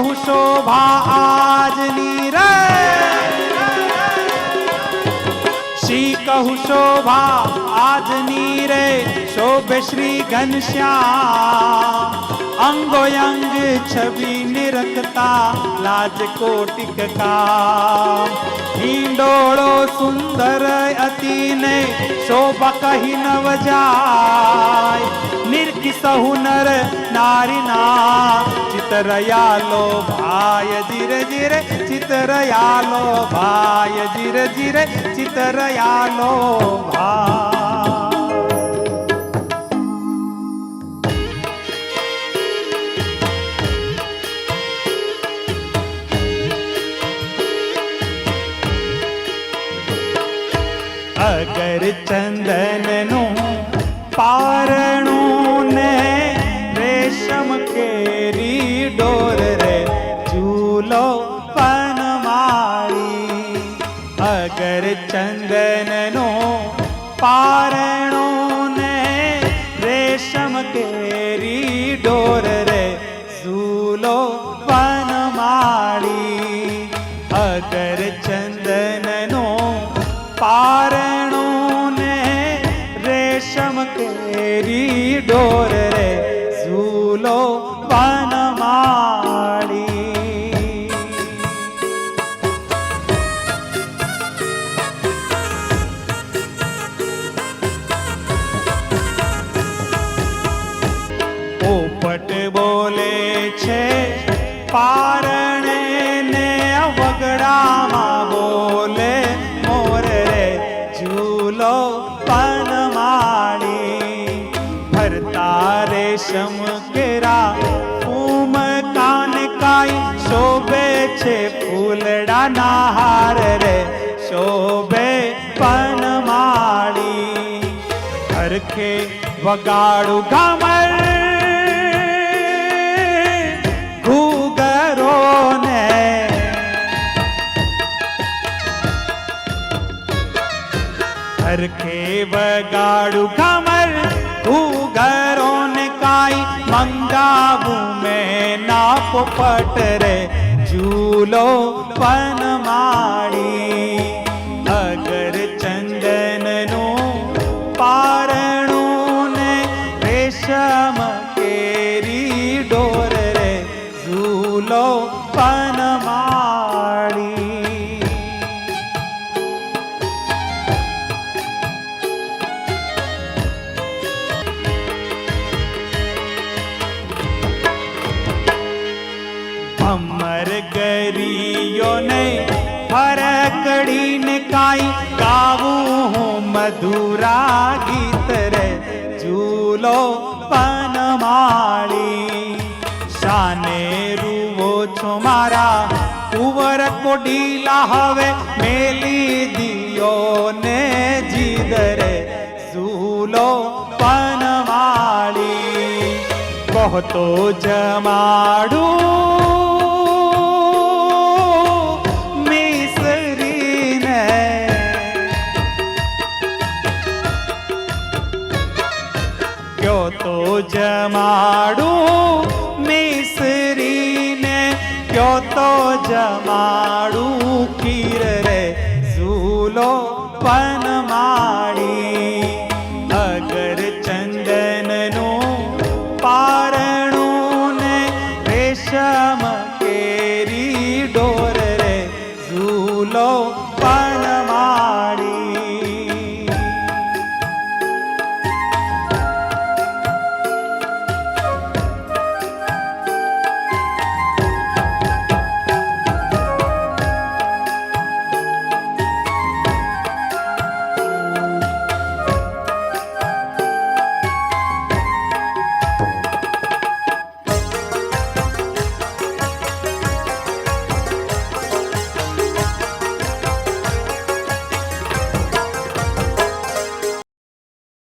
कहूँ शोभा आजनी रे, शी कहूँ शोभा आजनी रे, शोभे श्री घनश्याम। अंगो अंग छवि निरखता लाज कोटिक का, हिंडोड़ो सुंदर अति ने शोभा कही नव जाय। निर्किसहु नर नारी ना चितरयालो भाय जिरे जिरे, चितरयालो भाय जिरे जिरे, चितरयालो भाय। अगर चंदन नो पारणो ने रेशम केरी डोर रे, झूलो पनमाली। अगर चंदन नो पारणो ने रेशम केरी डोर रे, झूलो पनमाली। अगर चंदन नो पारणो ने रेशम केरी डोर रे, झूलो वनमाली। पोपट बोले छे पारणे ने, वगड़ा मा बोले मोर रे, झूलो पनमाली। भरता रेशम केरा फूम कान काई, शोभे छे फूलड़ा नाहार रे, शोभे पनमाली। हरखे वगाड़ू घमर घूगरो ने, हरखे वगाड़ू घमर घूगरो ने काई। मंगावू में ना पोपट रे, झूलो पनमाली। अगर चंदन नो पारणो ने रेशम केरी डोर रे, झूलो पनमाली। अमर गरियो ने फरकड़ी ने काई, गावू हूँ मधुरा गीत रे, झूलो पनमाली। शाने रूवो छो मारा कुंवर को ढीला, हवे मेली दियो ने जीद रे, झूलो पनमाली। कहो तो जमाड़ू तो जमाड़ू मिसरी ने, क्यों तो जमाड़ू खीर रे, झूलो पनमा।